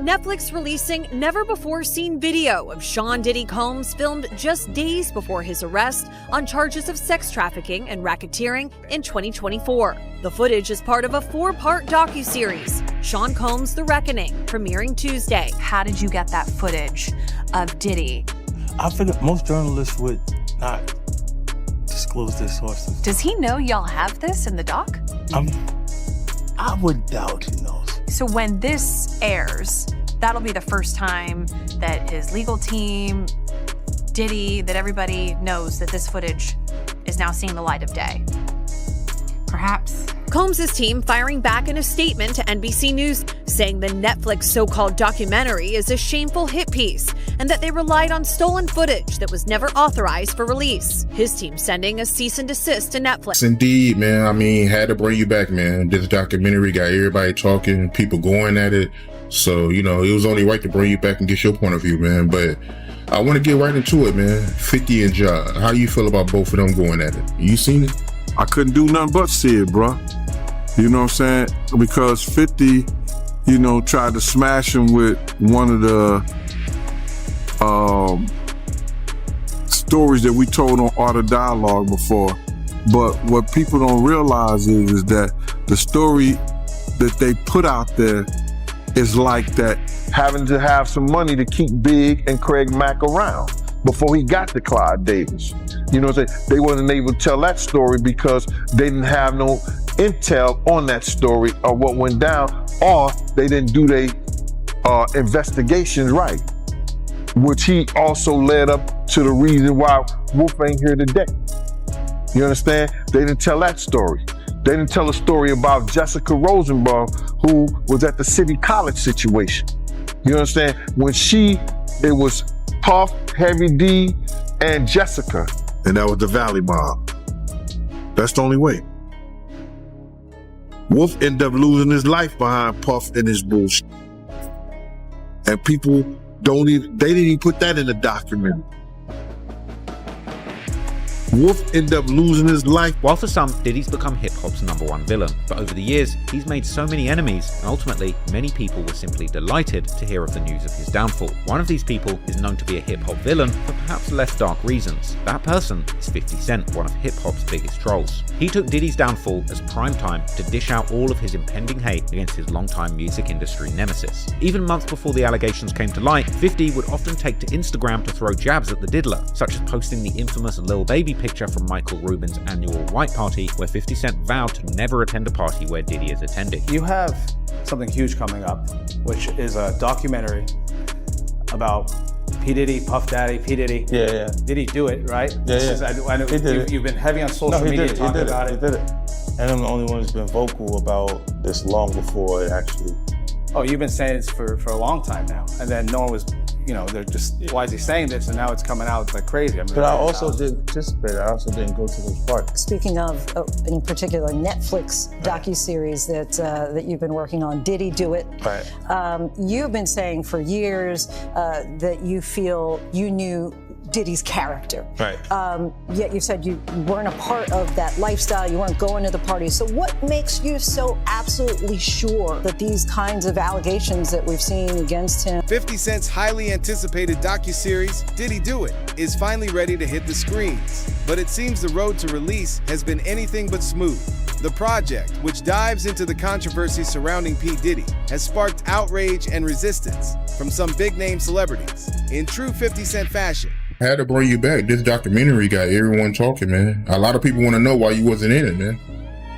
Netflix releasing never-before-seen video of Sean Diddy Combs filmed just days before his arrest on charges of sex trafficking and racketeering in 2024. The footage is part of a 4-part docuseries, Sean Combs: The Reckoning, premiering Tuesday. How did you get that footage of Diddy? I figured most journalists would not disclose their sources. Does he know y'all have this in the doc? I would doubt he knows. So when this airs, that'll be the first time that his legal team, Diddy, that everybody knows that this footage is now seeing the light of day. Perhaps. Combs' team firing back in a statement to NBC News, saying the Netflix so-called documentary is a shameful hit piece and that they relied on stolen footage that was never authorized for release. His team sending a cease and desist to Netflix. Indeed, man. I mean, had to bring you back, man. This documentary got everybody talking, people going at it. So, it was only right to bring you back and get your point of view, man. But I want to get right into it, man. 50 and Ja. How you feel about both of them going at it? You seen it? I couldn't do nothing but see it, bro. You know what I'm saying? Because 50, tried to smash him with one of the stories that we told on Art of Dialogue before. But what people don't realize is that the story that they put out there is like that having to have some money to keep Big and Craig Mack around before he got to Clyde Davis. You know what I'm saying? They wasn't able to tell that story because they didn't have no intel on that story or what went down, or they didn't do their investigations right, which he also led up to the reason why Wolf ain't here today. You understand? They didn't tell that story. They didn't tell a story about Jessica Rosenbaum, who was at the City College situation. You understand? When it was Puff, Heavy D, and Jessica. And that was the Valley Mob. That's the only way. Wolf ended up losing his life behind Puff and his bullshit. And people they didn't even put that in the documentary. Wolf ended up losing his life. While for some, Diddy's become hip-hop's #1 villain, but over the years, he's made so many enemies, and ultimately, many people were simply delighted to hear of the news of his downfall. One of these people is known to be a hip-hop villain for perhaps less dark reasons. That person is 50 Cent, one of hip-hop's biggest trolls. He took Diddy's downfall as prime time to dish out all of his impending hate against his longtime music industry nemesis. Even months before the allegations came to light, 50 would often take to Instagram to throw jabs at the diddler, such as posting the infamous Lil Baby picture from Michael Rubin's annual White Party, where 50 Cent vowed to never attend a party where Diddy is attending. You have something huge coming up, which is a documentary about P. Diddy, Puff Daddy, P. Diddy. Yeah. Did he do it, right? I know he did it. You've been heavy on social media talking about it. He did it. And I'm the only one who's been vocal about this long before it actually. Oh, you've been saying this for a long time now. And then no one was, they're just, why is he saying this? And now it's coming out like crazy. But I also didn't participate. I also didn't go to those parties. Speaking of, in particular, Netflix docuseries that you've been working on, Diddy Do It. Right. You've been saying for years that you feel you knew Diddy's character. Right. Yet you said you weren't a part of that lifestyle, you weren't going to the parties. So what makes you so absolutely sure that these kinds of allegations that we've seen against him? 50 Cent's highly anticipated docuseries, Diddy Do It, is finally ready to hit the screens. But it seems the road to release has been anything but smooth. The project, which dives into the controversies surrounding P. Diddy, has sparked outrage and resistance from some big-name celebrities. In true 50 Cent fashion, I had to bring you back. This documentary got everyone talking, man. A lot of people want to know why you wasn't in it, man.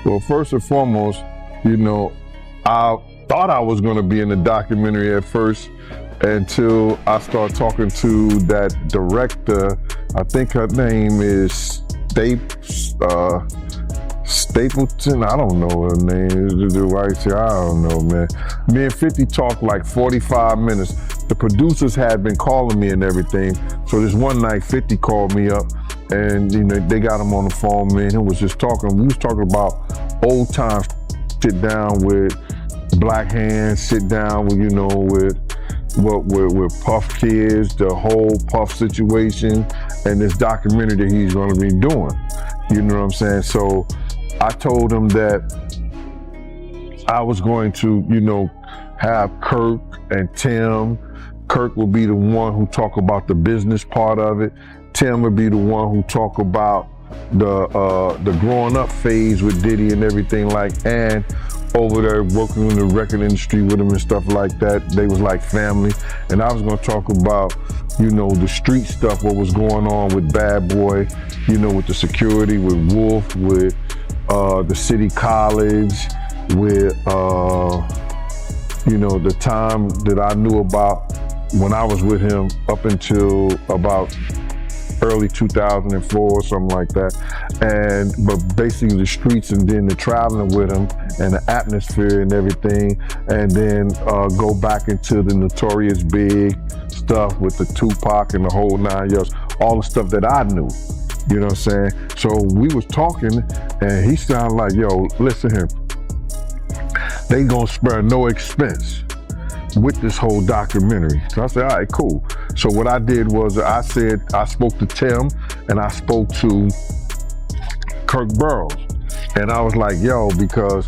Well, first and foremost, I thought I was going to be in the documentary at first until I started talking to that director. I think her name is Stapleton. I don't know her name. I don't know, man. Me and 50 talked like 45 minutes. The producers had been calling me and everything. So this one night, 50 called me up and they got him on the phone, man. He was just talking. We was talking about old times. Sit down with Black Hands, sit down with, with Puff Kids, the whole Puff situation, and this documentary that he's gonna be doing. You know what I'm saying? So I told him that I was going to, have Kirk and Tim. Kirk will be the one who talk about the business part of it. Tim will be the one who talk about the growing up phase with Diddy and everything, and over there working in the record industry with him and stuff like that. They was like family. And I was gonna talk about, the street stuff, what was going on with Bad Boy, with the security, with Wolf, with the city college, with the time that I knew about when I was with him up until about early 2004 or something like that. But basically the streets, and then the traveling with him and the atmosphere and everything, and then go back into the Notorious Big stuff with the Tupac and the whole 9 yards, all the stuff that I knew. You know what I'm saying? So we was talking, and he sounded like, yo, listen here, they gonna spare no expense with this whole documentary. So I said, all right, cool. So what I did was I spoke to Tim and I spoke to Kirk Burroughs. And I was like, yo, because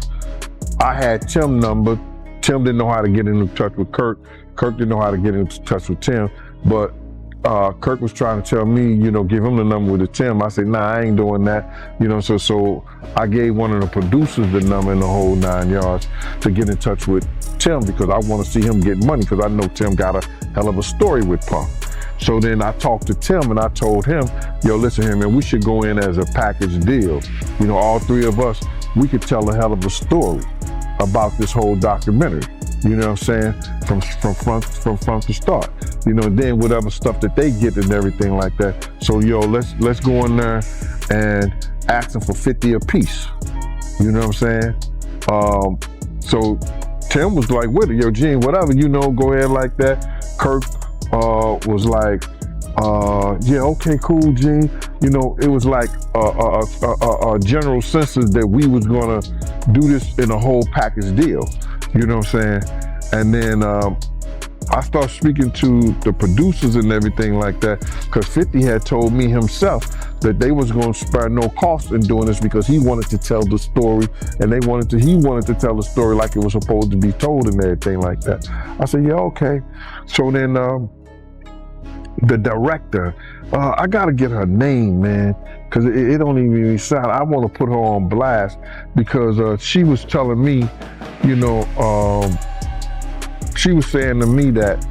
I had Tim's number. Tim didn't know how to get in touch with Kirk. Kirk didn't know how to get in touch with Tim. But Kirk was trying to tell me, give him the number with the Tim. I said, nah, I ain't doing that. So I gave one of the producers the number in the whole 9 yards to get in touch with Tim, because I want to see him get money, because I know Tim got a hell of a story with Puff. So then I talked to Tim and I told him, yo, listen here, man, we should go in as a package deal. All three of us, we could tell a hell of a story about this whole documentary. You know what I'm saying? From front to start. Then whatever stuff that they get and everything like that. So yo, let's go in there and ask them for 50 a piece. You know what I'm saying? So Tim was like with it, yo, Gene, whatever, go ahead like that. Kirk was like, yeah, okay, cool, Gene. It was like a general census that we was gonna do this in a whole package deal. You know what I'm saying? And then I started speaking to the producers and everything like that, because 50 had told me himself that they was going to spare no cost in doing this, because he wanted to tell the story, and he wanted to tell the story like it was supposed to be told and everything like that. I said, yeah, okay. So then the director, I got to get her name, man, because it don't even sound, I want to put her on blast, because she was telling me, she was saying to me that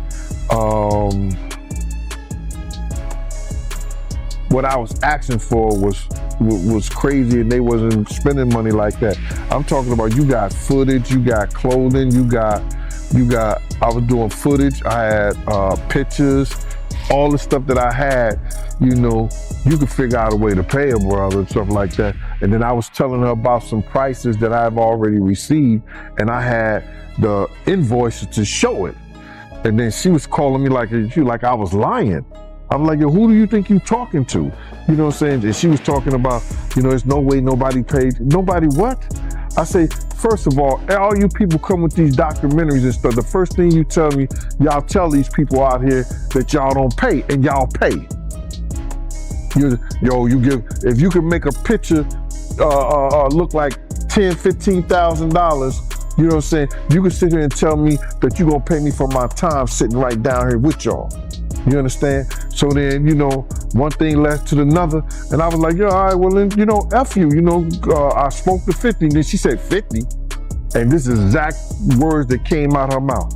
what I was asking for was crazy, and they wasn't spending money like that. I'm talking about, you got footage, you got clothing, you got, I was doing footage, I had pictures, all the stuff that I had, you could figure out a way to pay a brother and stuff like that. And then I was telling her about some prices that I've already received, and I had the invoices to show it. And then she was calling me like I was lying. I'm like, yo, who do you think you talking to? You know what I'm saying? And she was talking about, there's no way nobody paid. Nobody what? I say, first of all you people come with these documentaries and stuff, the first thing you tell me, y'all tell these people out here that y'all don't pay, and y'all pay. If you can make a picture look like $10,000, $15,000, you know what I'm saying? You can sit here and tell me that you're gonna pay me for my time sitting right down here with y'all. You understand? So then, one thing led to another, and I was like, yo, all right, well then, F you, I spoke to 50, and then she said 50, and this is exact words that came out her mouth.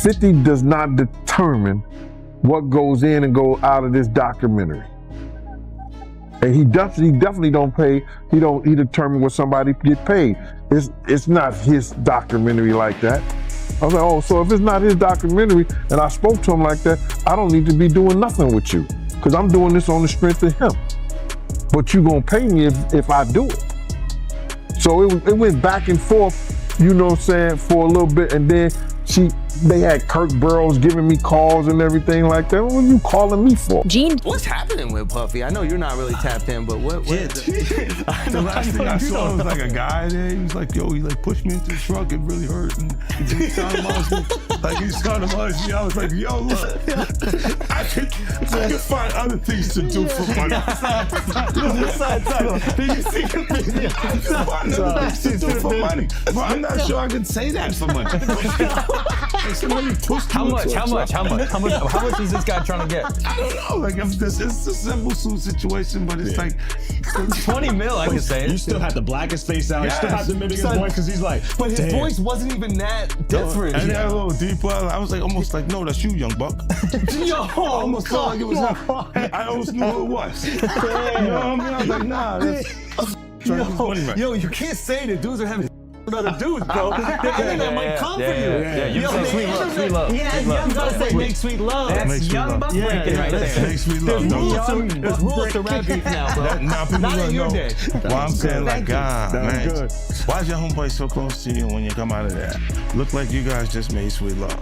50 does not determine what goes in and goes out of this documentary. And he definitely don't pay. He determine what somebody get paid. It's not his documentary like that. I was like, oh, so if it's not his documentary, and I spoke to him like that, I don't need to be doing nothing with you, because I'm doing this on the strength of him. But you gonna pay me if I do it. So it went back and forth, for a little bit, and then They had Kirk Burrows giving me calls and everything like that. What were you calling me for? Gene. What's happening with Puffy? I know you're not really tapped in, but what The last thing I saw was like a guy there. He was like, yo, he like pushed me into the truck. It really hurt. And he sounded me. I was like, yo, look, I could find other things to do for money. Did you see the video? I could find other things to do for money. But I'm not sure I could say that for money. How much is this guy trying to get? I don't know. Like, it's a simple situation, but it's like 20 mil, I can say it. You still had the blackest face out. You still had the mimic his voice because he's like, but his voice wasn't even that different. And then a little deeper. I was like, almost like, no, that's you, young buck. Yo, I almost felt like it was him. I almost knew who it was. You know what I mean? I was like, nah, that's yo, you can't say that dudes are having other dudes, bro. That might come for you. You say sweet love. Yeah, you gotta say make sweet love. That's young buck breaking right there. Make sweet love. There's rules to rap beef now, bro. Not in your day. Well, I'm saying like, God, man, why is your homeboy so close to you when you come out of there? Look like you guys just made sweet love.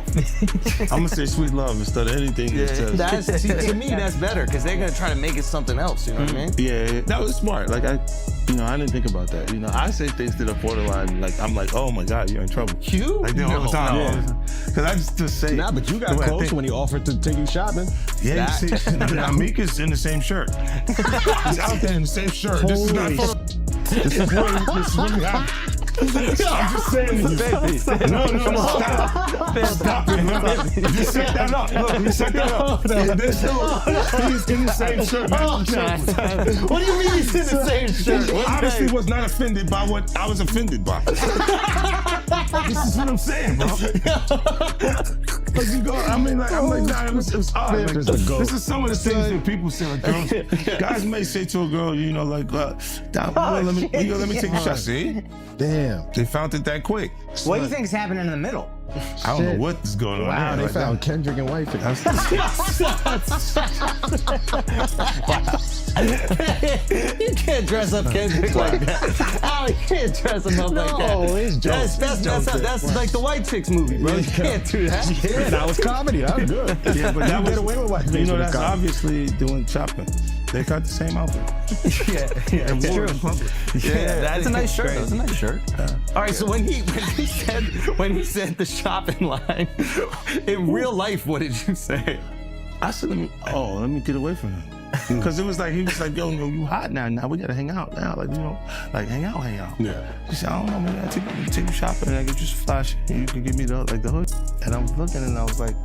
I'm gonna say sweet love instead of anything. To me, that's better because they're gonna try to make it something else. You know what I mean? Yeah, that was smart. Like I didn't think about that. You know, I say things that are borderline. Like I'm like, oh my God, you're in trouble. You? Like all the time. Because I just say. Nah, but you got close when he offered to take you shopping. Yeah, you see, Amika's in the same shirt. He's out there in the same shirt. This is not for. This is really happening. I'm just saying to you. No, stop it, man. You set that up. Look, you set that up. This dude, he's in the same shirt. What do you mean he's in the same shirt? Obviously was not offended by what I was offended by. This is what I'm saying, bro. Like you go, I'm like, nah, it was odd. Like, this is some of the things that people say, like girls, guys may say to a girl, you know, like, let me take a shot. See? Damn. They found it that quick. What do you think is happening in the middle? I don't know what is going on. Wow, they found Kendrick and White. You can't dress up Kendrick like that. Oh, you can't dress him up like that. That's like the White Chicks movie, bro. You can't do that. Yeah, that was comedy. That was good. Yeah, but that was away with white you know, that's obviously doing chopping. They got the same outfit. Yeah, it's true. Yeah, that's a nice shirt. That was a nice shirt. All right, so when he said the shopping line, in real life, what did you say? I said, let me get away from him. Because it was like, he was like, yo, you hot now. Now we gotta hang out now. Like, you know, like hang out. Yeah. He said, I don't know, maybe I'll take you shopping and I get you some flash and you can give me the hood. And I was looking and I was like,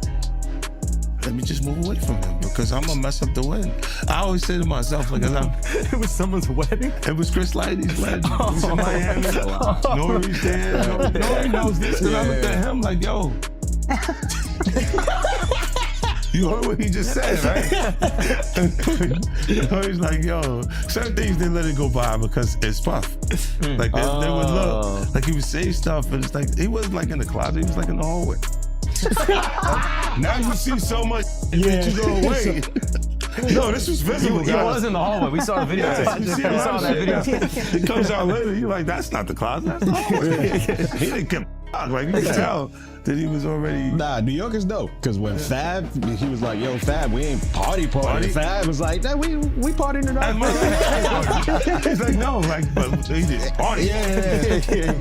let me just move away from him because I'm gonna mess up the wedding. I always say to myself, like, it was someone's wedding? It was Chris Lighty's wedding. He was in Miami. Nori's there. Nori knows this. And I looked at him like, yo. You heard what he just said, right? Nori's like, yo, certain things they let it go by because it's Puff. Like they would look, like he would say stuff, and it's like he wasn't like in the closet, he was like in the hallway. Now you see so much that you go away. No, this was visible, He was in the hallway. We saw the video. You see we saw that video. It comes out later. You're like, that's not the closet. That's the hallway. He didn't get like you can tell that he was already. Nah, New York is dope. Because when Fab, he was like, yo, Fab, we ain't party. Fab was like, nah, we partying tonight. He's like, no, like, but they did party. Yeah.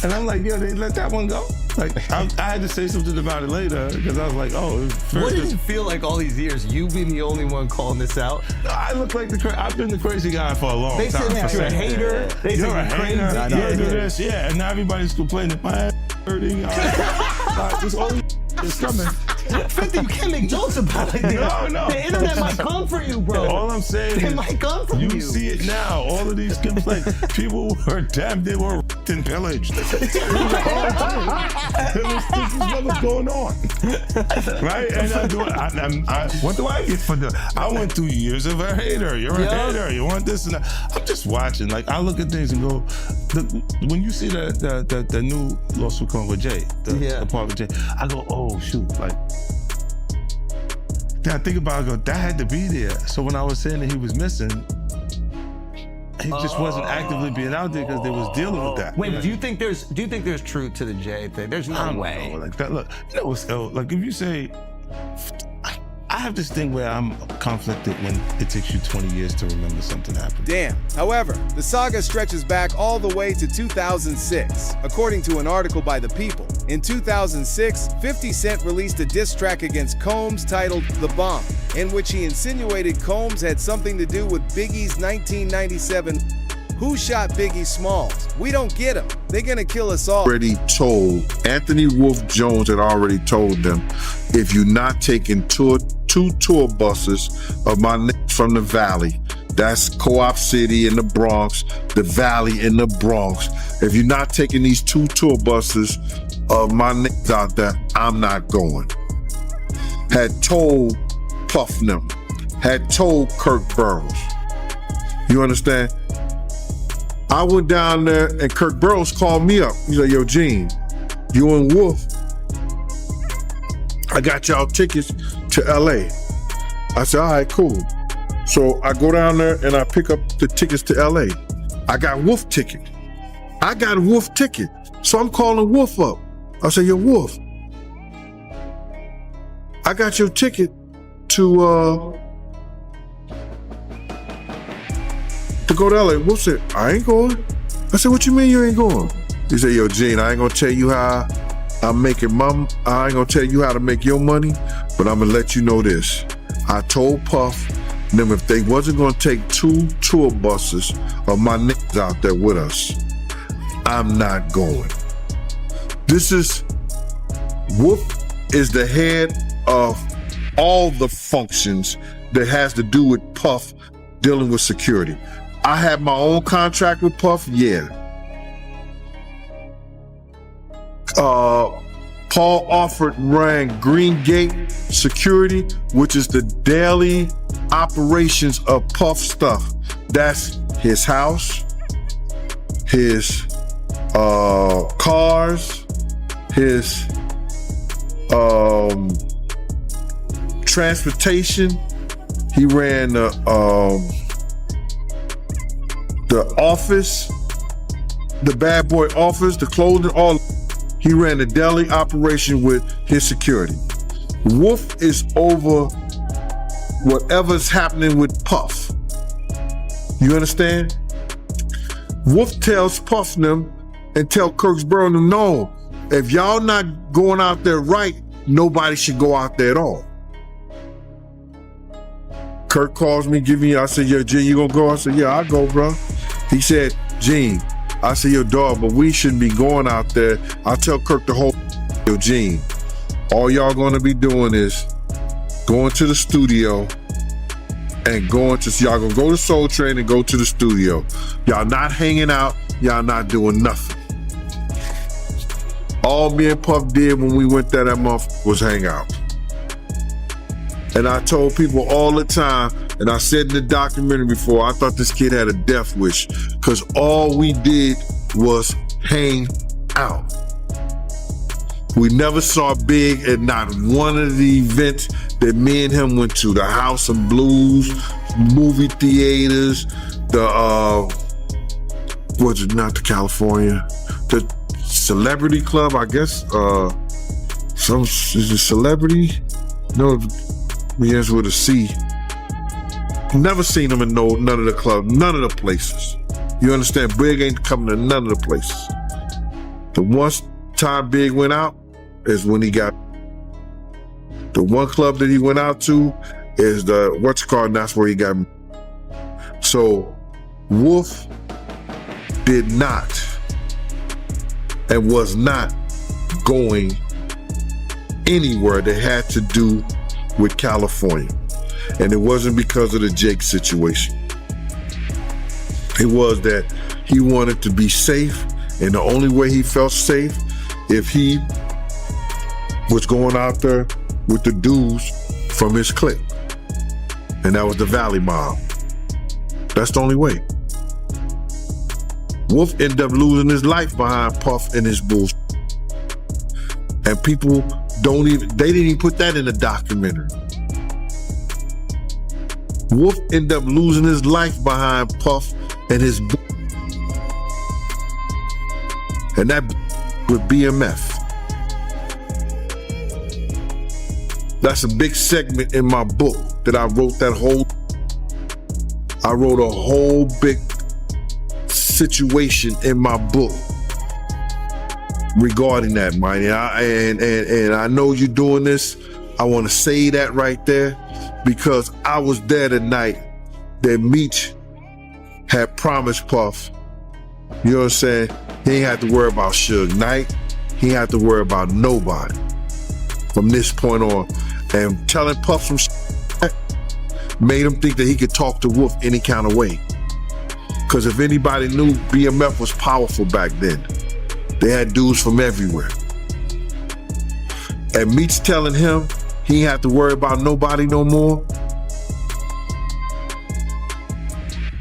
And I'm like, yo, they let that one go. Like, I had to say something about it later because I was like, oh. What did it feel like all these years? You being the only one calling this out? I look like I've been the crazy guy for a long time. They said you're a hater. They said you're crazy. Yeah, do this. Yeah, and now everybody's complaining. My ass hurting. This all is coming. 50, you can't make jokes about it. No. The internet might come for you, bro. All I'm saying it might come for you. You see it now. All of these complaints. People were damn, they were and pillaged. This is what was going on. Right? And what do I get for this? I went through years of a hater. You're a hater. You want this and that. I'm just watching. Like, I look at things and go, when you see the new lawsuit coming with Jay, the part with Jay, I go, oh, shoot. Like, then I think about it, I go, that had to be there. So when I was saying that he was missing, He just wasn't actively being out there because they was dealing with that. Wait, do you think there's truth to the Jay thing? There's no way. Know, like that. Look, you know what's like if you say, I have this thing where I'm conflicted when it takes you 20 years to remember something happened. Damn. However, the saga stretches back all the way to 2006. According to an article by The People, in 2006, 50 Cent released a diss track against Combs titled The Bomb, in which he insinuated Combs had something to do with Biggie's 1997 Who Shot Biggie Smalls? We don't get him. They're gonna kill us all. Already told, Anthony Wolf Jones had already told them, if you're not taking two tour buses of my niggas from the Valley, that's Co-op City in the Bronx, the Valley in the Bronx. If you're not taking these 2 tour buses of my niggas out there, I'm not going. Had told Puff them, had told Kirk Burrows. You understand? I went down there and Kirk Burrows called me up. He's like, yo, Gene, you and Wolf, I got y'all tickets to LA. I said, all right, cool. So I go down there and I pick up the tickets to LA. I got Wolf ticket. I got a Wolf ticket. So I'm calling Wolf up. I said, yo, Wolf, I got your ticket to go to LA. Wolf said, I ain't going. I said, what you mean you ain't going? He said, yo, Gene, I ain't gonna tell you how I'm making I ain't gonna tell you how to make your money, but I'm gonna let you know this. I told Puff them if they wasn't gonna take 2 tour buses of my niggas out there with us, I'm not going. Wolf is the head of all the functions that has to do with Puff dealing with security. I had my own contract with Puff, yeah. Paul Alford ran Green Gate Security, which is the daily operations of Puff stuff. That's his house, his cars, his transportation. He ran the office, the bad boy office, the clothing, all. He ran the daily operation with his security. Wolf is over whatever's happening with Puff. You understand? Wolf tells Puff them and tell Kirksboro them, no, if y'all not going out there right, nobody should go out there at all. Kirk calls me, I said, yo, Gene, you gonna go? I said, yeah, I'll go, bro. He said, Gene, I said, yo, dog, but we shouldn't be going out there. I tell Kirk the whole, yo, Gene, all y'all gonna be doing is going to the studio and y'all gonna go to Soul Train and go to the studio. Y'all not hanging out, y'all not doing nothing. All me and Puff did when we went there that month was hang out. And I told people all the time, and I said in the documentary before, I thought this kid had a death wish because all we did was hang out. We never saw Big at not one of the events that me and him went to. The House of Blues, movie theaters, not the California, the Celebrity Club, I guess. Is it Celebrity? No, begins with a C. Never seen him in none of the clubs, none of the places. You understand? Big ain't coming to none of the places. The one time Big went out is when he got. The one club that he went out to is and that's where he got. So Wolf did not and was not going anywhere that had to do with California. And it wasn't because of the Jake situation. It was that he wanted to be safe, and the only way he felt safe if he was going out there with the dudes from his clique. And that was the Valley Mob. That's the only way. Wolf ended up losing his life behind Puff and his bullshit. And people they didn't even put that in the documentary. Wolf ended up losing his life behind Puff and his and that with BMF. That's a big segment in my book that I wrote I wrote a whole big situation in my book regarding that, man. And I know you're doing this. I want to say that right there because I was there the night that Meech had promised Puff. You know what I'm saying? He ain't have to worry about Suge Knight. He ain't have to worry about nobody from this point on. And telling Puff some shit made him think that he could talk to Wolf any kind of way. Because if anybody knew BMF was powerful back then, they had dudes from everywhere. And Meech telling him he ain't have to worry about nobody no more,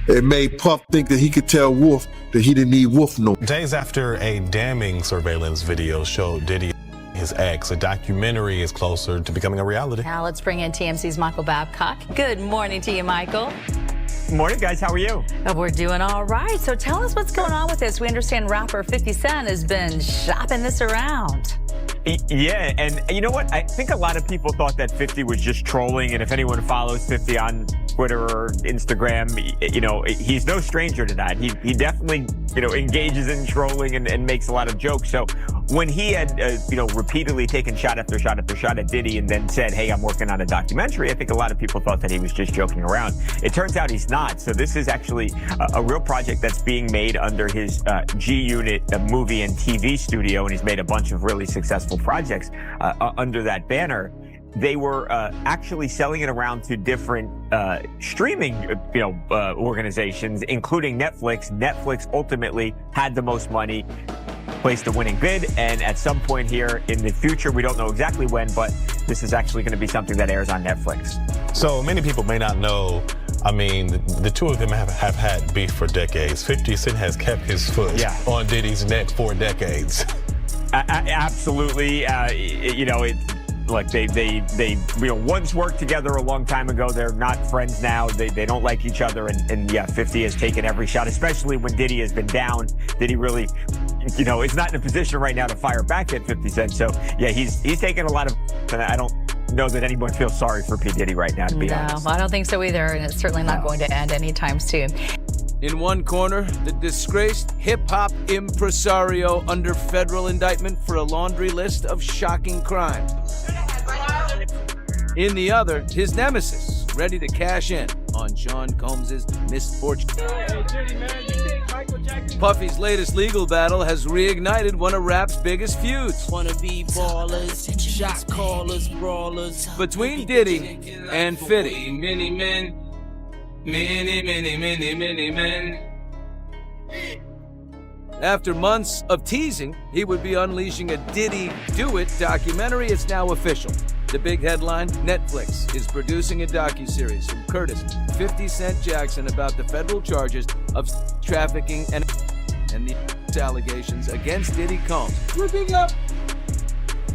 it made Puff think that he could tell Wolf that he didn't need Wolf no more. Days after a damning surveillance video showed Diddy his ex, a documentary is closer to becoming a reality. Now let's bring in TMC's Michael Babcock. Good morning to you, Michael. Morning, guys. How are you? We're doing all right. So tell us what's going on with this. We understand rapper 50 Cent has been shopping this around. Yeah, and you know what? I think a lot of people thought that 50 was just trolling, and if anyone follows 50 on Twitter or Instagram, you know, he's no stranger to that. He definitely, you know, engages in trolling and makes a lot of jokes. So when he had, you know, repeatedly taken shot after shot after shot at Diddy and then said, hey, I'm working on a documentary, I think a lot of people thought that he was just joking around. It turns out he's not. So this is actually a real project that's being made under his G-Unit movie and TV studio, and he's made a bunch of really successful projects under that banner. They were actually selling it around to different streaming, organizations, including Netflix. Netflix ultimately had the most money, placed the winning bid, and at some point here in the future, we don't know exactly when, but this is actually going to be something that airs on Netflix. So many people may not know, I mean, the two of them have had beef for decades. 50 Cent has kept his foot on Diddy's neck for decades. Absolutely. Look, they once worked together a long time ago. They're not friends now. They don't like each other. And 50 has taken every shot, especially when Diddy has been down. Diddy really, is not in a position right now to fire back at 50 Cent. So, yeah, he's taken a lot of, and I don't know that anyone feels sorry for P. Diddy right now, to be honest. No, I don't think so either. And it's certainly not going to end anytime soon. In one corner, the disgraced hip-hop impresario under federal indictment for a laundry list of shocking crimes. In the other, his nemesis, ready to cash in on Sean Combs' misfortune. Puffy's latest legal battle has reignited one of rap's biggest feuds. Wannabe ballers, shot callers, brawlers. Between Diddy and 50. Many men. Many men. After months of teasing, he would be unleashing a Diddy Do It documentary. It's now official. The big headline, Netflix is producing a docuseries from Curtis 50 Cent Jackson about the federal charges of trafficking and the allegations against Diddy Combs. Ripping up.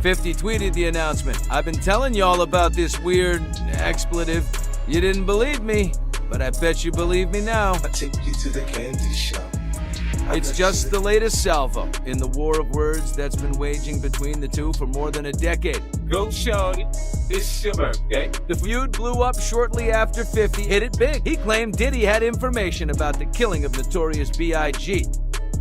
50 tweeted the announcement. I've been telling y'all about this weird expletive. You didn't believe me, but I bet you believe me now. I take you to the candy shop. It's just the latest salvo in the war of words that's been waging between the two for more than a decade. Go, Sean. It's your birthday. The feud blew up shortly after 50 hit it big. He claimed Diddy had information about the killing of Notorious B.I.G.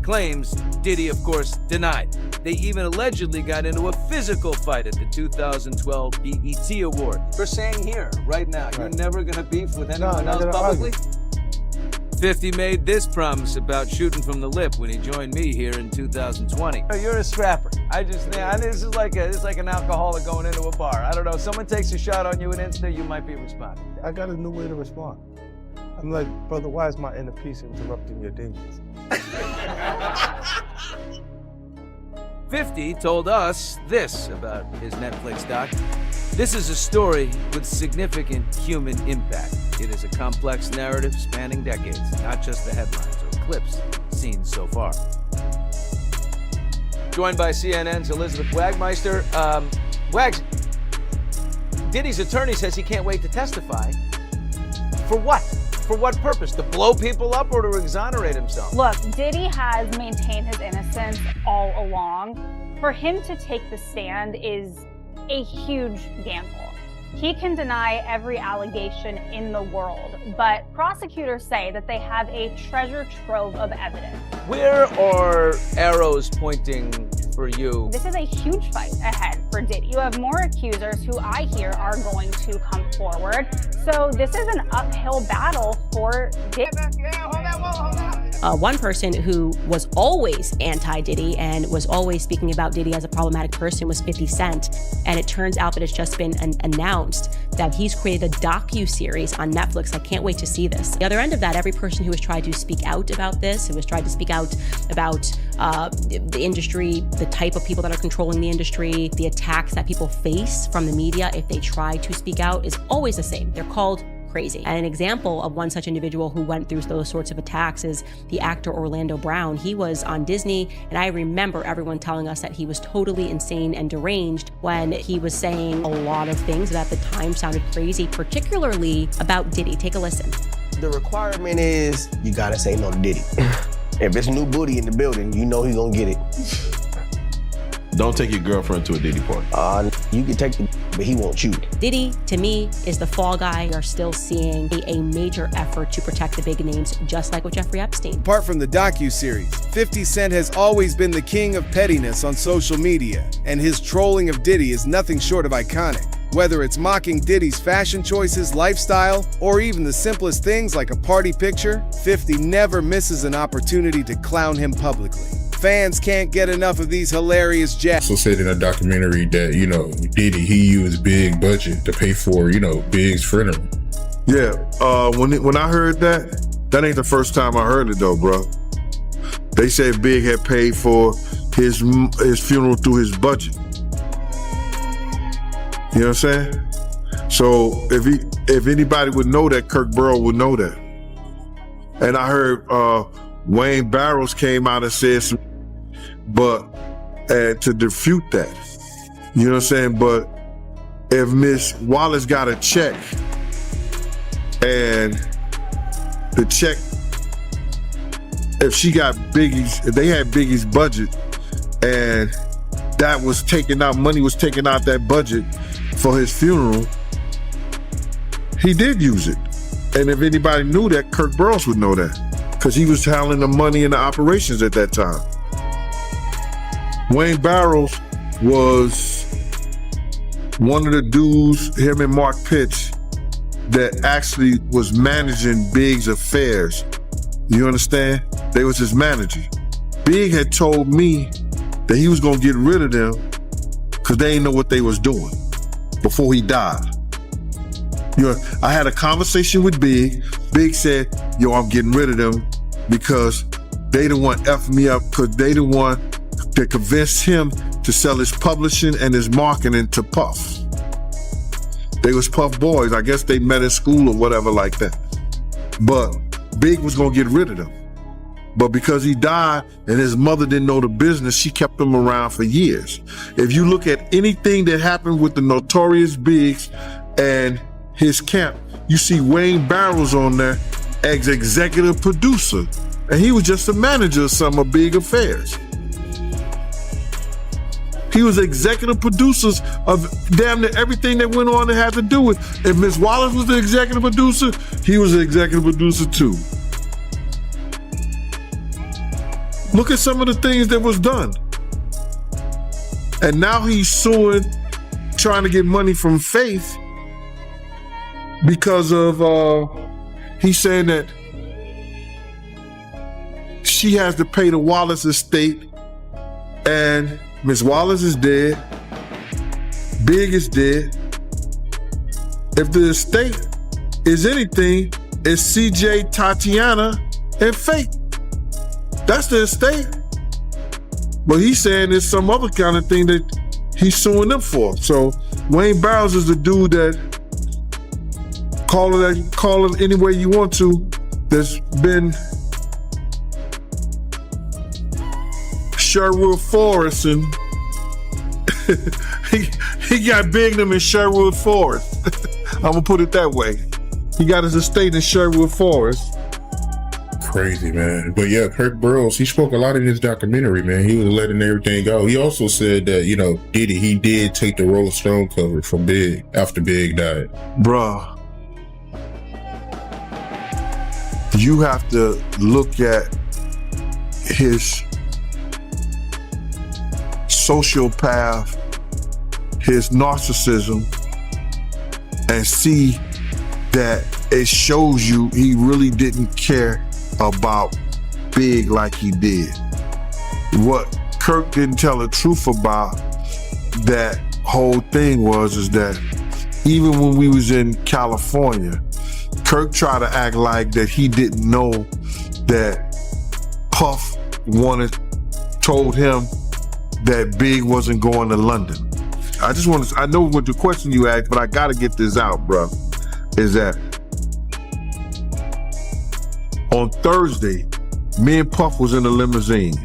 Claims Diddy, of course, denied. They even allegedly got into a physical fight at the 2012 BET Award. For saying here, right now, you're never gonna beef with anyone else publicly? 50 made this promise about shooting from the lip when he joined me here in 2020. You're a scrapper. This is like an alcoholic going into a bar. I don't know. Someone takes a shot on you in Insta, you might be responding. I got a new way to respond. I'm like, brother, why is my inner peace interrupting your demons? 50 told us this about his Netflix doc. This is a story with significant human impact. It is a complex narrative spanning decades, not just the headlines or clips seen so far. Joined by CNN's Elizabeth Wagmeister. Wags, Diddy's attorney says he can't wait to testify. For what? For what purpose? To blow people up or to exonerate himself? Look, Diddy has maintained his innocence all along. For him to take the stand is a huge gamble. He can deny every allegation in the world, but prosecutors say that they have a treasure trove of evidence. Where are arrows pointing for you? This is a huge fight ahead for Diddy. You have more accusers who I hear are going to come forward. So this is an uphill battle for Diddy. One person who was always anti-Diddy and was always speaking about Diddy as a problematic person was 50 Cent. And it turns out that it's just been announced that he's created a docuseries on Netflix. I can't wait to see this. The other end of that, every person who has tried to speak out about this, who has tried to speak out about the industry, the type of people that are controlling the industry, the attacks that people face from the media if they try to speak out, is always the same. They're called crazy. And an example of one such individual who went through those sorts of attacks is the actor Orlando Brown. He was on Disney, and I remember everyone telling us that he was totally insane and deranged when he was saying a lot of things that at the time sounded crazy, particularly about Diddy. Take a listen. The requirement is you gotta say no to Diddy. If it's new booty in the building, you know he's gonna get it. Don't take your girlfriend to a Diddy party. You can take the, but he won't you. Diddy, to me, is the fall guy. We are still seeing a major effort to protect the big names, just like with Jeffrey Epstein. Apart from the docuseries, 50 Cent has always been the king of pettiness on social media, and his trolling of Diddy is nothing short of iconic. Whether it's mocking Diddy's fashion choices, lifestyle, or even the simplest things like a party picture, 50 never misses an opportunity to clown him publicly. Fans can't get enough of these hilarious jabs. Also said in a documentary that, Diddy, he used big budget to pay for, Big's funeral. Yeah, when I heard that ain't the first time I heard it though, bro. They said Big had paid for his funeral through his budget. You know what I'm saying? So if anybody would know that, Kirk Burrow would know that. And I heard Wayne Barrows came out and said some, but to refute that. You know what I'm saying? But if Miss Wallace got a check and the check, if she got Biggie's, if they had Biggie's budget and that was taken out, money was taken out that budget for his funeral, he did use it. And if anybody knew that, Kirk Burrows would know that, because he was handling the money and the operations at that time. Wayne Barrows was one of the dudes, him and Mark Pitts, that actually was managing Big's affairs. You understand? They was his manager. Big had told me that he was gonna get rid of them because they didn't know what they was doing before he died. I had a conversation with Big. Big said, I'm getting rid of them because they the one effing me up, because they the one that convinced him to sell his publishing and his marketing to Puff. They was Puff boys. I guess they met in school or whatever like that. But Big was gonna get rid of them. But because he died and his mother didn't know the business, she kept him around for years. If you look at anything that happened with the Notorious Biggs and his camp, you see Wayne Barrows on there as executive producer. And he was just a manager of some of Big affairs. He was executive producers of damn near everything that went on that had to do with. If Miss Wallace was the executive producer, he was the executive producer too. Look at some of the things that was done. And now he's suing, trying to get money from Faith because of, he's saying that she has to pay the Wallace estate, and Miss Wallace is dead, Big is dead. If the estate is anything, it's CJ, Tatiana, and Faith. That's the estate. But he's saying there's some other kind of thing that he's suing them for. So Wayne Barrows is the dude that, call it any way you want to, that's been Sherwood Forest, and he got big them in Sherwood Forest. I'm gonna put it that way. He got his estate in Sherwood Forest. Crazy, man. But yeah, Kirk Burrows, he spoke a lot in his documentary, man. He was letting everything go. He also said that, you know, Diddy, he did take the Rolling Stone cover from Big after Big died. Bruh, you have to look at his sociopath, his narcissism, and see that it shows you he really didn't care about Big like he did. What Kirk didn't tell the truth about that whole thing is that even when we was in California, Kirk tried to act like that he didn't know that Puff told him that Big wasn't going to London. I know what the question you asked, but I gotta get this out, bro. Is that on Thursday, me and Puff was in a limousine.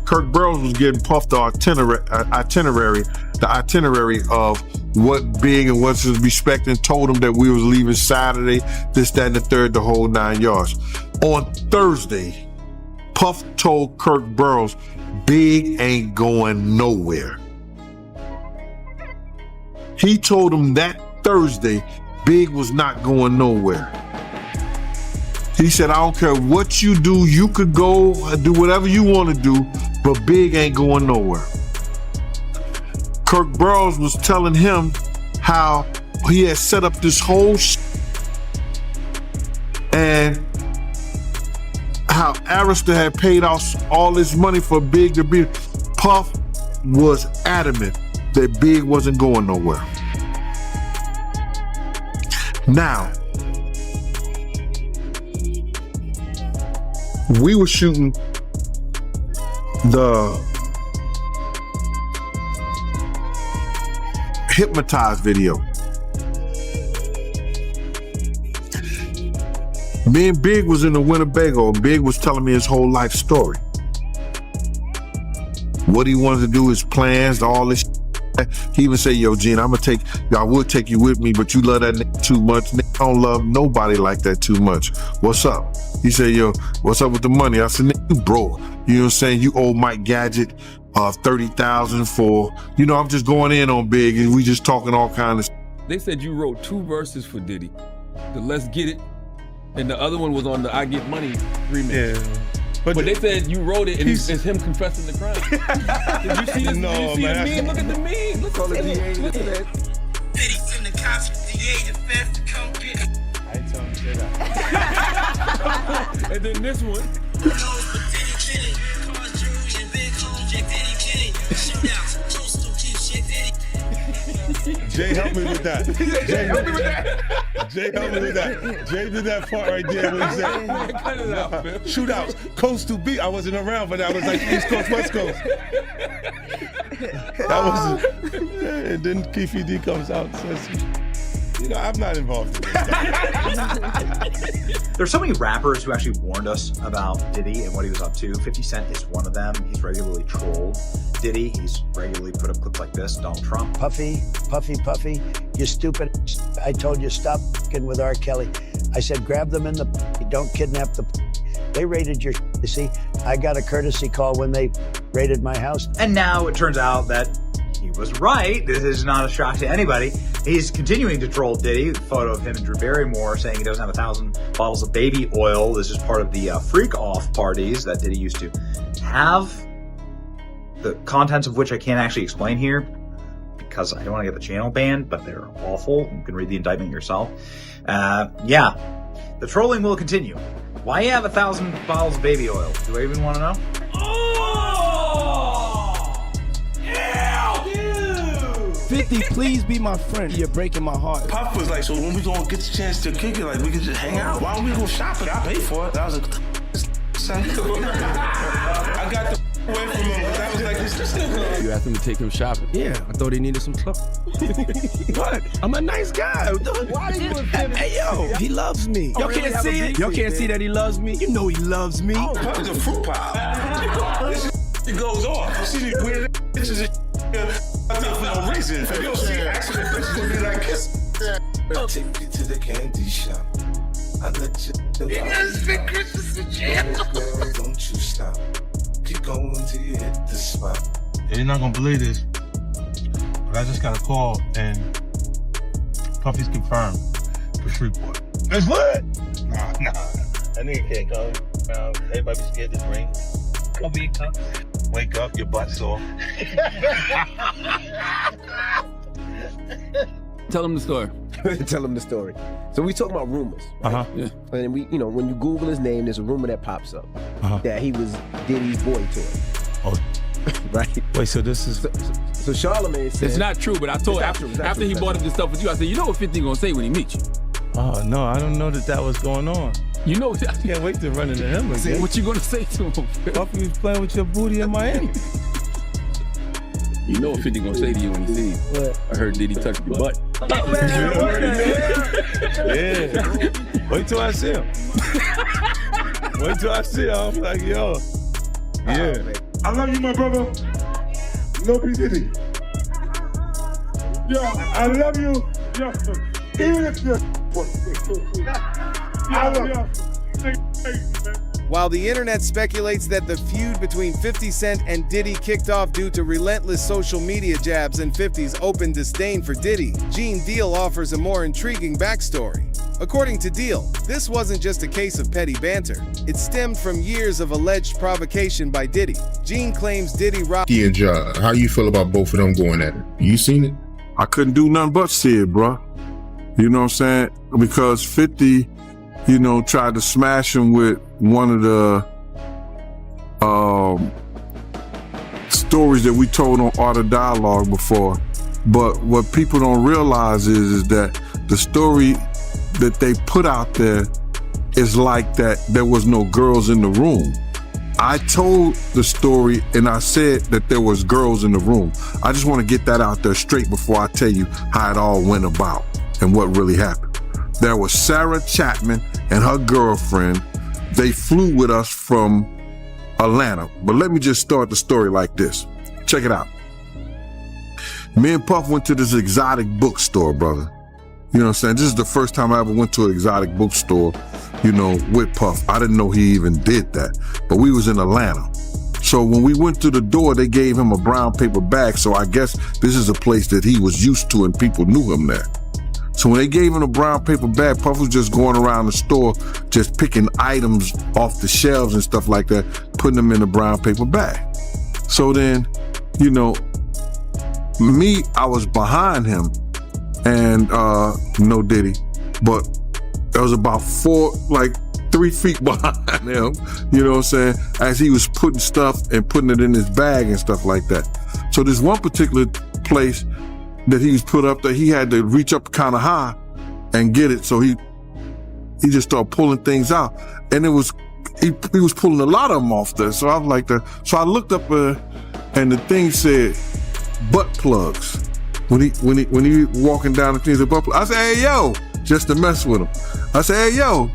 Kirk Burrows was getting Puff the itinerary of what Big and what's his respect, and told him that we was leaving Saturday, this, that, and the third, the whole 9 yards. On Thursday, Puff told Kirk Burrows, Big ain't going nowhere. He told him that Thursday, Big was not going nowhere. He said, I don't care what you do, you could go and do whatever you want to do, but Big ain't going nowhere. Kirk Burrows was telling him how he had set up this whole and how Arista had paid out all this money for Big to be. Puff was adamant that Big wasn't going nowhere. Now, we were shooting the Hypnotized video. Me and Big was in the Winnebago, and Big was telling me his whole life story. What he wanted to do, his plans, all this shit. He even said, yo, Gene, I would take you with me, but you love that nigga too much. Nigga don't love nobody like that too much. What's up? He said, yo, what's up with the money? I said, nigga, you broke. You know what I'm saying? You owe Mike Gadget $30,000 for, you know, I'm just going in on Big, and we just talking all kind of shit. They said you wrote 2 verses for Diddy. The Let's Get It, and the other one was on the I Get Money remix. Yeah. But they said you wrote it and it's him confessing the crime. Did you see this? No, did you see man. the meme? Look at the meme. Look at that. Diddy send the cops with DA to fast to come get him. I ain't telling you that. And then this one. Jay, help me with that. Jay, help me with that. Jay, help me with that. Jay did that part right there when he said, cut it out, man. Shootouts, coast to beat. I wasn't around, but that was like East Coast, West Coast. That was it. And then Keefy D comes out and says, you know, I'm not involved in this. There's so many rappers who actually warned us about Diddy and what he was up to. 50 Cent is one of them. He's regularly trolled Diddy. He's regularly put up clips like this. Donald Trump. Puffy, you stupid. I told you stop f***ing with R. Kelly. I said grab them in the don't kidnap the They raided your you see. I got a courtesy call when they raided my house. And now it turns out that he was right. This is not a shock to anybody. He's continuing to troll Diddy. A photo of him and Drew Barrymore saying he doesn't have 1,000 bottles of baby oil. This is part of the freak-off parties that Diddy used to have. The contents of which I can't actually explain here because I don't want to get the channel banned, but they're awful. You can read the indictment yourself. Yeah, the trolling will continue. Why you have 1,000 bottles of baby oil? Do I even want to know? Oh! Hell, dude! 50, please be my friend. You're breaking my heart. Pop was like, so when we gonna get the chance to kick it, like we can just hang out. Why don't we go shopping? I pay for it. I was like, I got the away from him because I was like, this nigga. You asked him to take him shopping. Yeah, I thought he needed some clothes. What? I'm a nice guy. Why you with 50? Hey, yo, he loves me. Y'all can't see it? Y'all can't see that he loves me? You know he loves me. Oh, Pop is a fruit pile. It goes off. You see these weird bitches I think for no reason. If you don't see accident, bitches will be like, kiss. I'll take you to the candy shop. I let you girl, don't you stop. Keep going till you hit the spot. You're not gonna believe this, but I just got a call and Puffy's confirmed for Shreveport. It's lit! Nah. That nigga can't come. Everybody be scared to drink. Come. Wake up, your butt sore. Tell him the story. Tell him the story. So we talking about rumors. Right? Yeah. And we, when you Google his name, there's a rumor that pops up that he was Diddy's boy toy. Oh. Right? Wait, so this is... So Charlamagne said... It's not true, but I told after he bought up this stuff with you, I said, you know what 50 gonna say when he meets you? Oh, no, I don't know that was going on. You know... I can't wait to run into him again. What you gonna say to him? Puffy was playing with your booty in Miami. You know what 50 gonna say to you when he sees you. What? I heard Diddy touch your butt. Yeah. Wait till I see him. Wait till I see him. I'm like, yo. Yeah. I love you, my brother. No P. Diddy. Yo, I love you. Yo, even if you're... I love you. While the internet speculates that the feud between 50 Cent and Diddy kicked off due to relentless social media jabs and 50's open disdain for Diddy, Gene Deal offers a more intriguing backstory. According to Deal, this wasn't just a case of petty banter. It stemmed from years of alleged provocation by Diddy. Gene claims Diddy robbed... And Ja, how you feel about both of them going at it? You seen it? I couldn't do nothing but see it, bro. You know what I'm saying? Because 50, tried to smash him with one of the stories that we told on Art of Dialogue before. But what people don't realize is that the story that they put out there is like that there was no girls in the room. I told the story and I said that there was girls in the room. I just want to get that out there straight before I tell you how it all went about and what really happened. There was Sarah Chapman and her girlfriend. They flew with us from Atlanta. But let me just start the story like this. Check it out. Me and Puff went to this exotic bookstore, brother. You know what I'm saying? This is the first time I ever went to an exotic bookstore, with Puff. I didn't know he even did that, but we was in Atlanta. So when we went to the door, they gave him a brown paper bag. So I guess this is a place that he was used to and people knew him there. So when they gave him a brown paper bag, Puff was just going around the store, just picking items off the shelves and stuff like that, putting them in a brown paper bag. So then, I was behind him and no Diddy, but there was about 3 feet behind him, you know what I'm saying, as he was putting stuff and putting it in his bag and stuff like that. So this one particular place that he was put up there, he had to reach up kind of high and get it. So he just started pulling things out, and he was pulling a lot of them off there. So I was like so I looked up and the thing said butt plugs. When he walking down the things of butt plugs, I said, hey yo, just to mess with him. I said, hey yo,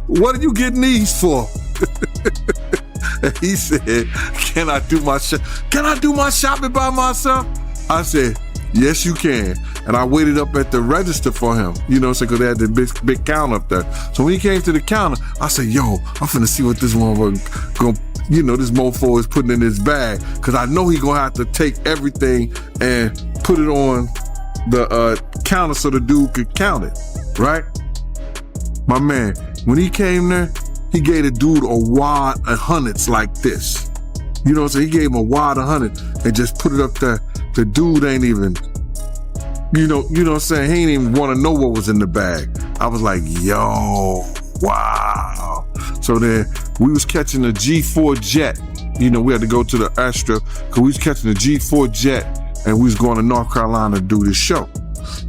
what are you getting these for? And he said, can I do my shopping by myself? I said, yes, you can. And I waited up at the register for him, because they had the big counter up there. So when he came to the counter, I said, yo, I'm finna see what this this mofo is putting in his bag. Cause I know he gonna have to take everything and put it on the counter so the dude could count it, right? My man, when he came there, he gave the dude a wad of hundreds like this. You know what I'm saying? He gave him a wad of hundreds and just put it up there. The dude ain't even, you know what I'm saying? He ain't even want to know what was in the bag. I was like, yo, wow. So then we was catching a G4 jet. We had to go to the Astra because we was catching a G4 jet and we was going to North Carolina to do this show.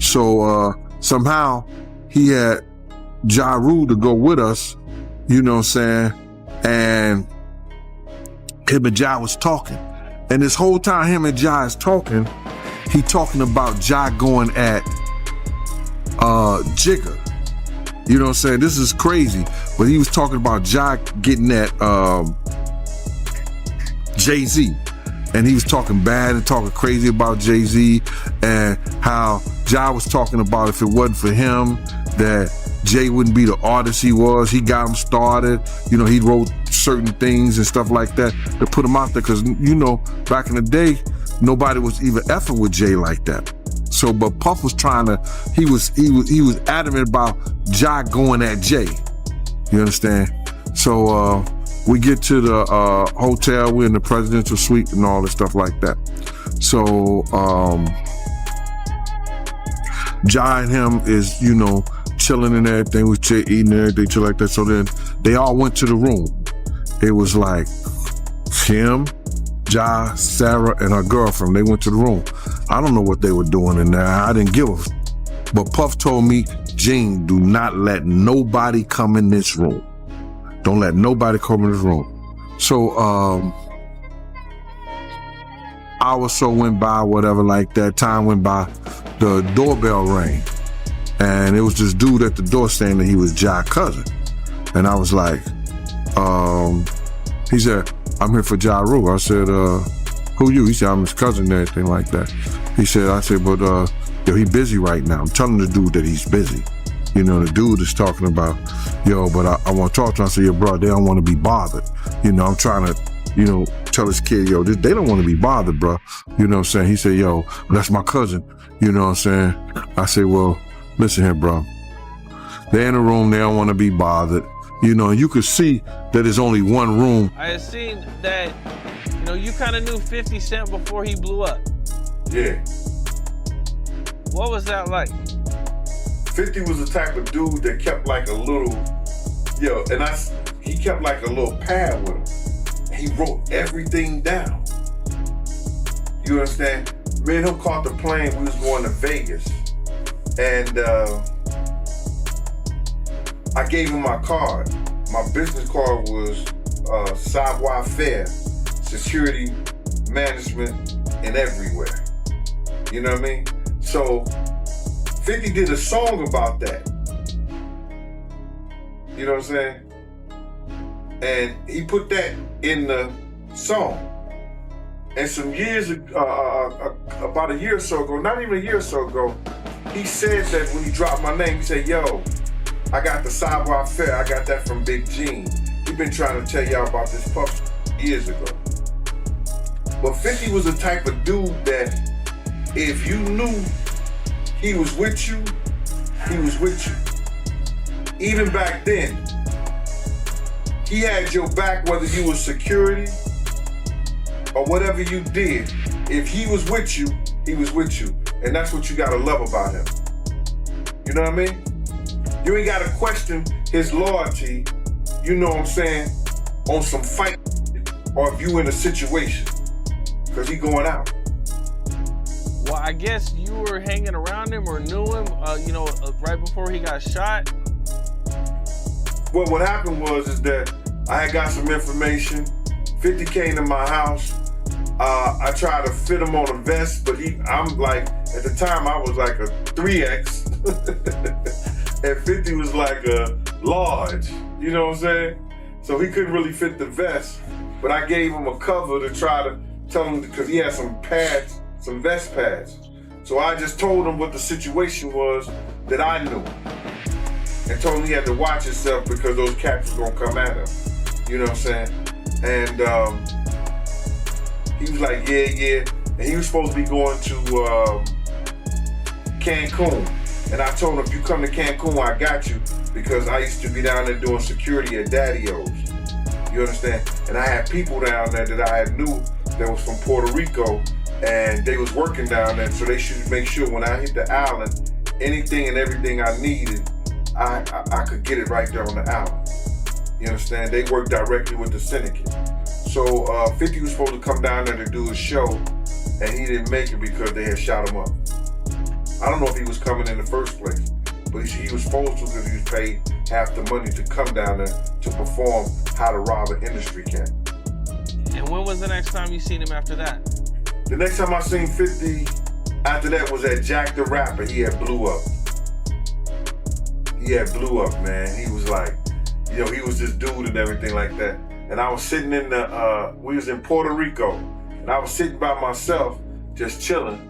So somehow he had Ja Rule to go with us, you know what I'm saying? And him and Ja was talking. And this whole time him and Ja is talking, he talking about Ja going at Jigga. You know what I'm saying? This is crazy. But he was talking about Ja getting at Jay-Z. and he was talking bad and talking crazy about Jay-Z, and how Ja was talking about if it wasn't for him, that Jay wouldn't be the artist he was. He got him started. You know, he wrote certain things and stuff like that to put him out there, because, you know, back in the day, nobody was even effing with Jay like that. So, but Puff was trying to, he was adamant about Ja going at Jay. You understand? So we get to the hotel, we're in the presidential suite and all this stuff like that. So Ja and him is, you know, chilling and everything, we eating and everything, shit like that. So then they all went to the room. It was like him, Ja, Sarah, and her girlfriend. They went to the room. I don't know what they were doing in there. I didn't give a f. But Puff told me, Gene, do not let nobody come in this room. Don't let nobody come in this room. So hour or so went by, whatever like that. Time went by. The doorbell rang. And it was this dude at the door saying that he was Ja's cousin. And I was like, he said, I'm here for Ja Rule. I said, who you? He said, I'm his cousin and everything like that. He said, I said, but yo, he busy right now. I'm telling the dude that he's busy. You know, the dude is talking about, yo, but I want to talk to him. I said, yo, bro, they don't want to be bothered. You know, I'm trying to, you know, tell this kid, yo, they don't want to be bothered, bro. You know what I'm saying? He said, yo, that's my cousin. You know what I'm saying? I said, well, listen here, bro. They're in a room, they don't want to be bothered. You know, you could see that there's only one room. I had seen that, you know, you kind of knew 50 Cent before he blew up. Yeah. What was that like? 50 was the type of dude that kept like a little, he kept like a little pad with him. He wrote everything down. You understand? Me and him caught the plane, we was going to Vegas. And I gave him my card. My business card was savoir faire, security, management, and everywhere. You know what I mean? So 50 did a song about that. You know what I'm saying? And he put that in the song. And some years, about a year or so ago, not even a year or so ago, he said that when he dropped my name, he said, yo, I got the savoir faire, I got that from Big Gene. He been trying to tell y'all about this Puff years ago. But 50 was the type of dude that if you knew he was with you, he was with you. Even back then, he had your back whether you was security or whatever you did. If he was with you, he was with you. And that's what you gotta love about him. You know what I mean? You ain't gotta question his loyalty, you know what I'm saying, on some fight or if you in a situation, because he going out. Well, I guess you were hanging around him or knew him, right before he got shot. Well, what happened was is that I had got some information. 50 came to my house. I tried to fit him on a vest, but I'm like, at the time I was like a 3X. And 50 was like a large, you know what I'm saying? So he couldn't really fit the vest, but I gave him a cover to try to tell him, because he had some pads, some vest pads. So I just told him what the situation was that I knew. And told him he had to watch himself because those cats was gonna come at him. You know what I'm saying? And he was like, yeah. And he was supposed to be going to Cancun. And I told him, if you come to Cancun, I got you, because I used to be down there doing security at Daddy-O's. You understand? And I had people down there that I knew that was from Puerto Rico, and they was working down there, so they should make sure when I hit the island, anything and everything I needed, I could get it right there on the island. You understand? They worked directly with the syndicate. So 50 was supposed to come down there to do a show, and he didn't make it because they had shot him up. I don't know if he was coming in the first place, but he was supposed to, because he was paid half the money to come down there to perform How to Rob an Industry Cat. And when was the next time you seen him after that? The next time I seen 50 after that was at Jack the Rapper. He had blew up. Man. He was like, he was this dude and everything like that. And I was sitting in we was in Puerto Rico, And I was sitting by myself, just chilling,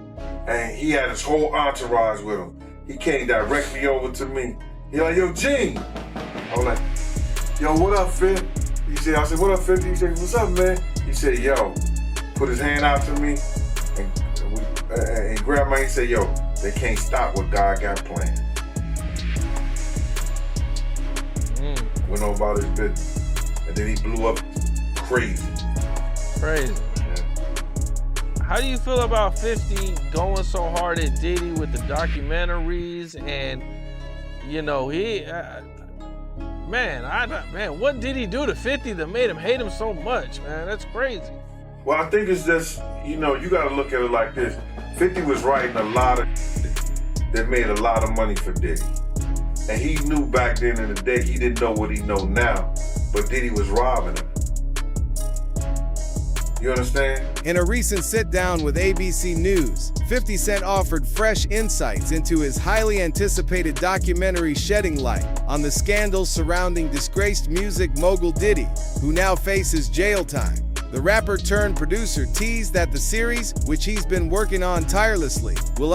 and he had his whole entourage with him. He came directly over to me. He like, yo, Gene. I was like, yo, what up, Fif? I said, what up, 50? He said, what's up, man? He said, yo, put his hand out to me and grabbed my hand. He said, yo, they can't stop what God got planned. Went on about his business. And then he blew up crazy. Crazy. How do you feel about 50 going so hard at Diddy with the documentaries and, you know, man, what did he do to 50 that made him hate him so much, man? That's crazy. Well, I think it's just, you know, you got to look at it like this. 50 was writing a lot of that made a lot of money for Diddy. And he knew back then in the day, he didn't know what he know now, but Diddy was robbing him. You understand? In a recent sit-down with ABC News, 50 Cent offered fresh insights into his highly anticipated documentary shedding light on the scandals surrounding disgraced music mogul Diddy, who now faces jail time. The rapper-turned-producer teased that the series, which he's been working on tirelessly, will